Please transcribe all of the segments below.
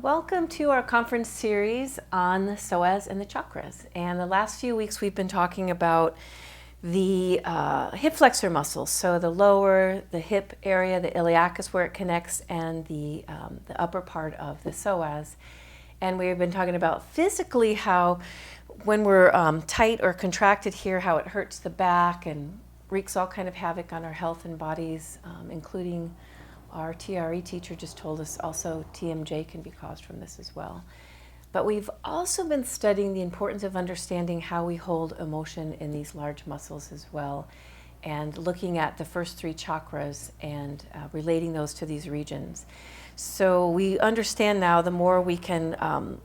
Welcome to our conference series on the Psoas and the Chakras. And the last few weeks we've been talking about the hip flexor muscles. So the lower, the hip area, the iliacus where it connects, and the upper part of the psoas. And we've been talking about physically how when we're tight or contracted here, how it hurts the back and wreaks all kind of havoc on our health and bodies, including our TRE teacher just told us also TMJ can be caused from this as well. But we've also been studying the importance of understanding how we hold emotion in these large muscles as well, and looking at the first three chakras and relating those to these regions. So we understand now the more we can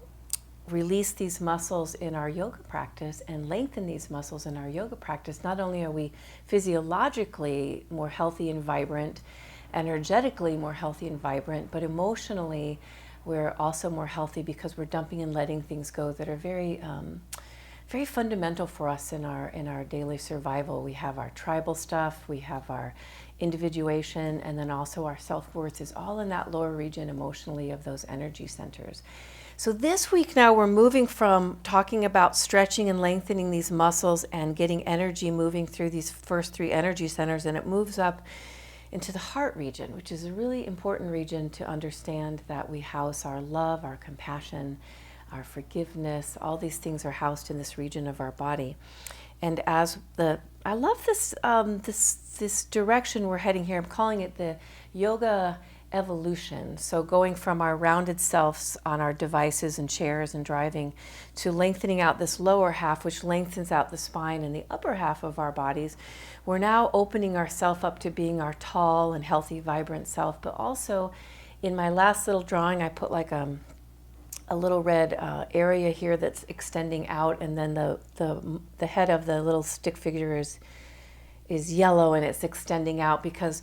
release these muscles in our yoga practice and lengthen these muscles in our yoga practice, not only are we physiologically more healthy and vibrant, energetically more healthy and vibrant, but emotionally we're also more healthy because we're dumping and letting things go that are very very fundamental for us in our daily survival. We have our tribal stuff, we have our individuation, and then also our self-worth is all in that lower region emotionally of those energy centers. So this week now we're moving from talking about stretching and lengthening these muscles and getting energy moving through these first three energy centers, and it moves up into the heart region, which is a really important region to understand that we house our love, our compassion, our forgiveness. All these things are housed in this region of our body. And I love this this direction we're heading here. I'm calling it the yoga evolution. So going from our rounded selves on our devices and chairs and driving to lengthening out this lower half, which lengthens out the spine and the upper half of our bodies. We're now opening ourselves up to being our tall and healthy, vibrant self. But also in my last little drawing, I put like a little red area here that's extending out, and then the head of the little stick figure is yellow and it's extending out, because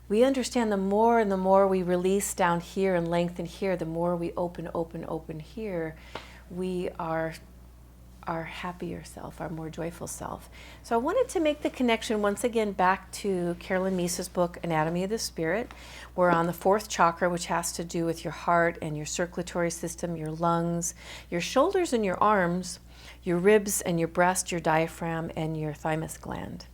we understand the more and the more we release down here and lengthen here, the more we open here, we are our happier self, our more joyful self. So I wanted to make the connection once again back to Carolyn Meese's book, Anatomy of the Spirit. We're on the fourth chakra, which has to do with your heart and your circulatory system, your lungs, your shoulders and your arms, your ribs and your breast, your diaphragm, and your thymus gland.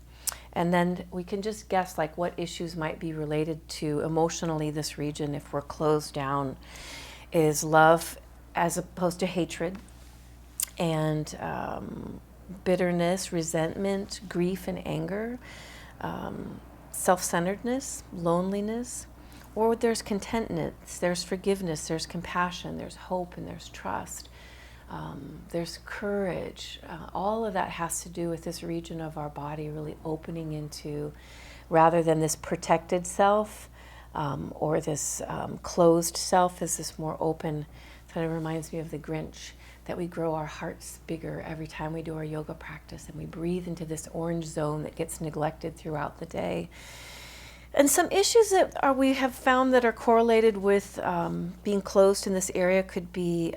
And then we can just guess like what issues might be related to emotionally this region if we're closed down. Is love as opposed to hatred, and bitterness, resentment, grief and anger, self-centeredness, loneliness, or there's contentment, there's forgiveness, there's compassion, there's hope, and there's trust. There's courage. All of that has to do with this region of our body really opening into, rather than this protected self or this closed self, is this more open. Kind of reminds me of the Grinch, that we grow our hearts bigger every time we do our yoga practice, and we breathe into this orange zone that gets neglected throughout the day. And some issues that we have found that are correlated with being closed in this area could be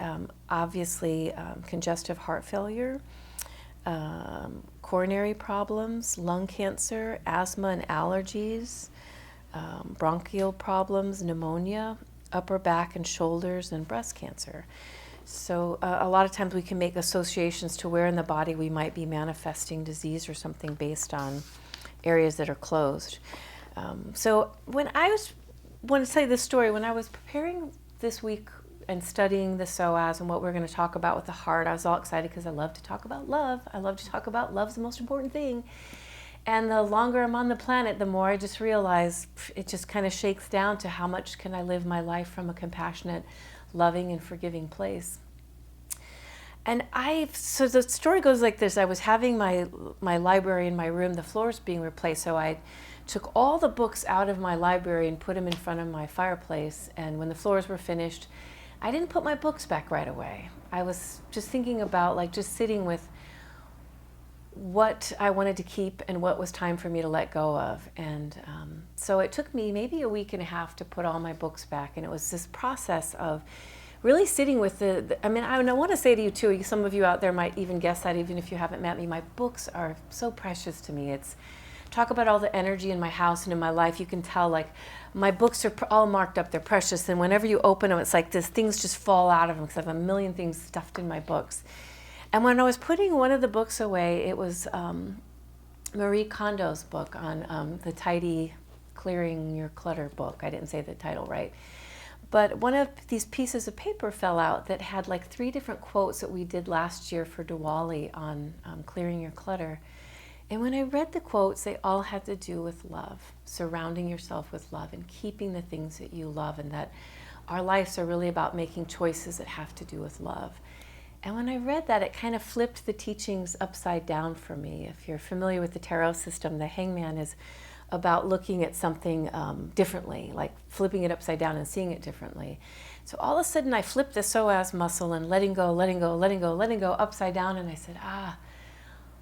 obviously congestive heart failure, coronary problems, lung cancer, asthma and allergies, bronchial problems, pneumonia, upper back and shoulders, and breast cancer. So a lot of times we can make associations to where in the body we might be manifesting disease or something based on areas that are closed. So when I want to tell you this story, when I was preparing this week and studying the psoas and what we're going to talk about with the heart, I was all excited because I love to talk about love. I love to talk about love's the most important thing. And the longer I'm on the planet, the more I just realize it just kind of shakes down to how much can I live my life from a compassionate, loving, and forgiving place. And so the story goes like this. I was having my library in my room, the floors being replaced, so I took all the books out of my library and put them in front of my fireplace. And when the floors were finished, I didn't put my books back right away. I was just thinking about like just sitting with what I wanted to keep and what was time for me to let go of. And so it took me maybe a week and a half to put all my books back. And it was this process of really sitting with I want to say to you too, some of you out there might even guess that even if you haven't met me, my books are so precious to me. It's talk about all the energy in my house and in my life. You can tell like my books are all marked up, they're precious, and whenever you open them, it's like this, things just fall out of them because I have a million things stuffed in my books. And when I was putting one of the books away, it was Marie Kondo's book on the tidy, clearing your clutter book. I didn't say the title right. But one of these pieces of paper fell out that had like 3 different quotes that we did last year for Diwali on clearing your clutter. And when I read the quotes, they all had to do with love, surrounding yourself with love and keeping the things that you love, and that our lives are really about making choices that have to do with love. And when I read that, it kind of flipped the teachings upside down for me. If you're familiar with the tarot system, the hangman is about looking at something differently, like flipping it upside down and seeing it differently. So all of a sudden I flipped the psoas muscle and letting go, letting go, letting go, letting go upside down, and I said,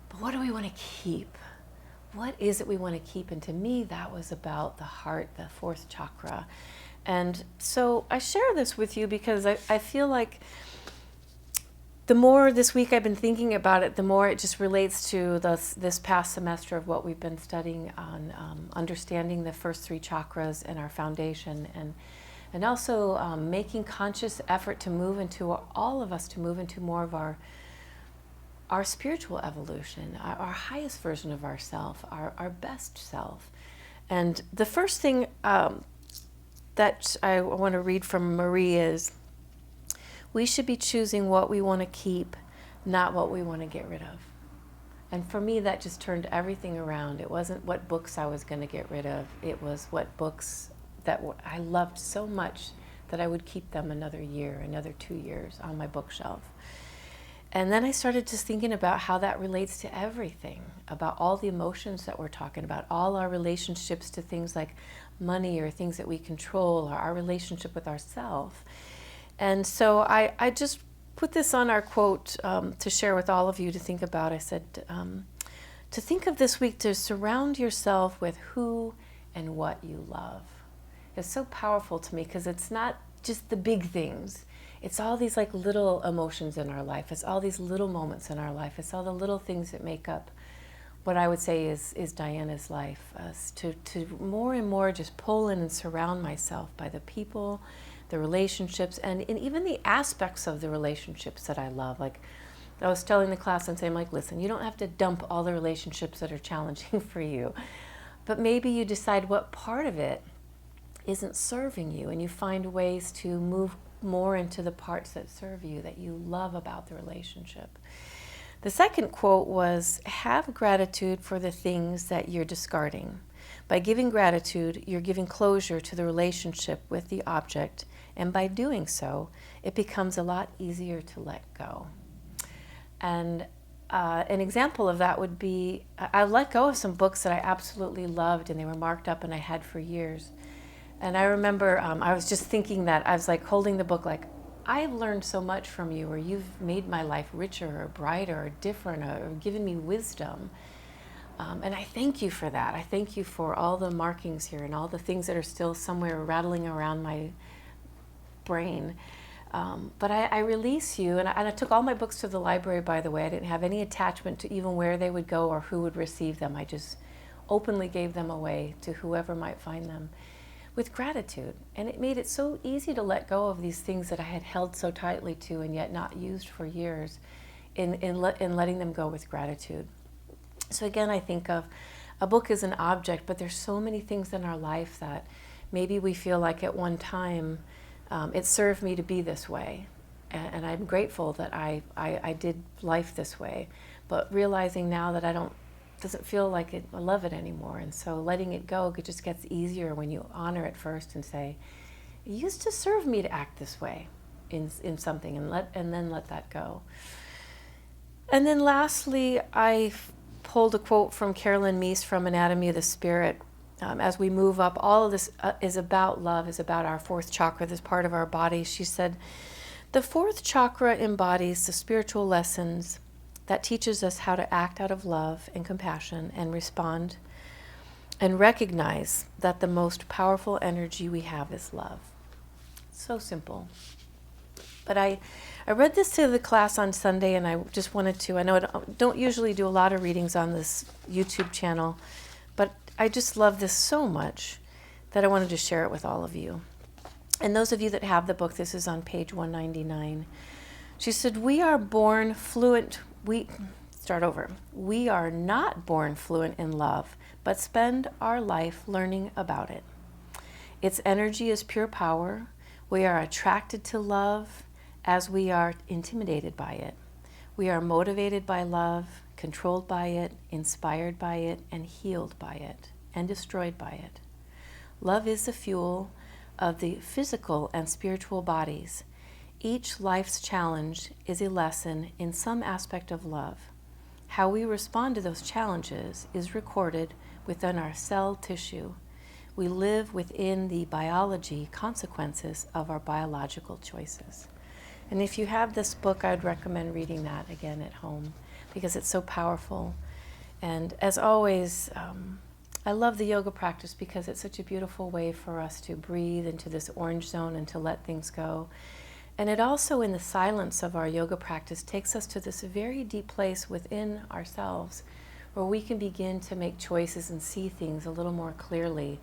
but what do we want to keep? What is it we want to keep? And to me, that was about the heart, the fourth chakra. And so I share this with you because I feel like the more this week I've been thinking about it, the more it just relates to this past semester of what we've been studying on understanding the first 3 chakras and our foundation, and also making conscious effort to move into, all of us to move into more of our spiritual evolution, our highest version of ourself, our best self. And the first thing that I want to read from Marie is, we should be choosing what we want to keep, not what we want to get rid of. And for me, that just turned everything around. It wasn't what books I was going to get rid of. It was what books that I loved so much that I would keep them another year, another 2 years on my bookshelf. And then I started just thinking about how that relates to everything, about all the emotions that we're talking about, all our relationships to things like money or things that we control, or our relationship with ourselves. And so I just put this on our quote to share with all of you to think about. I said, to think of this week, to surround yourself with who and what you love. It's so powerful to me because it's not just the big things. It's all these like little emotions in our life. It's all these little moments in our life. It's all the little things that make up what I would say is Diana's life. To more and more just pull in and surround myself by the people, the relationships, and even the aspects of the relationships that I love. Like I was telling the class and saying, like, listen, you don't have to dump all the relationships that are challenging for you, but maybe you decide what part of it isn't serving you, and you find ways to move more into the parts that serve you, that you love about the relationship. The second quote was, have gratitude for the things that you're discarding. By giving gratitude, you're giving closure to the relationship with the object, and by doing so, it becomes a lot easier to let go. And an example of that would be, I let go of some books that I absolutely loved, and they were marked up and I had for years. And I remember I was just thinking that, I was like holding the book like, I've learned so much from you, or you've made my life richer or brighter or different, or given me wisdom. And I thank you for that. I thank you for all the markings here and all the things that are still somewhere rattling around my brain. But I release you, and I took all my books to the library, by the way. I didn't have any attachment to even where they would go or who would receive them. I just openly gave them away to whoever might find them with gratitude. And it made it so easy to let go of these things that I had held so tightly to and yet not used for years, in letting them go with gratitude. So again, I think of a book as an object, but there's so many things in our life that maybe we feel like at one time it served me to be this way. And I'm grateful that I did life this way, but realizing now that doesn't feel like I love it anymore. And so letting it go, it just gets easier when you honor it first and say, it used to serve me to act this way in something, and then let that go. And then lastly, I pulled a quote from Carolyn Meese from Anatomy of the Spirit. As we move up, all of this is about love, is about our fourth chakra, this part of our body. She said, the fourth chakra embodies the spiritual lessons that teaches us how to act out of love and compassion and respond and recognize that the most powerful energy we have is love. So simple. But I read this to the class on Sunday, and I just wanted to, I know I don't usually do a lot of readings on this YouTube channel, but I just love this so much, that I wanted to share it with all of you. And those of you that have the book, this is on page 199. She said, we are born fluent. Start over. We are not born fluent in love, but spend our life learning about it. Its energy is pure power. We are attracted to love as we are intimidated by it. We are motivated by love, controlled by it, inspired by it, and healed by it, and destroyed by it. Love is the fuel of the physical and spiritual bodies. Each life's challenge is a lesson in some aspect of love. How we respond to those challenges is recorded within our cell tissue. We live within the biology consequences of our biological choices. And if you have this book, I'd recommend reading that again at home because it's so powerful. And as always, I love the yoga practice because it's such a beautiful way for us to breathe into this orange zone and to let things go. And it also, in the silence of our yoga practice, takes us to this very deep place within ourselves where we can begin to make choices and see things a little more clearly.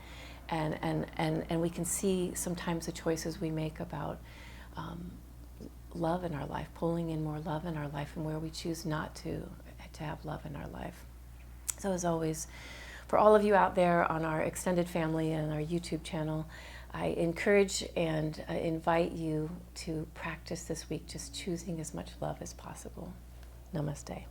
And we can see sometimes the choices we make about love in our life, pulling in more love in our life, and where we choose not to have love in our life. So as always, for all of you out there on our extended family and our YouTube channel, I encourage and invite you to practice this week, just choosing as much love as possible. Namaste.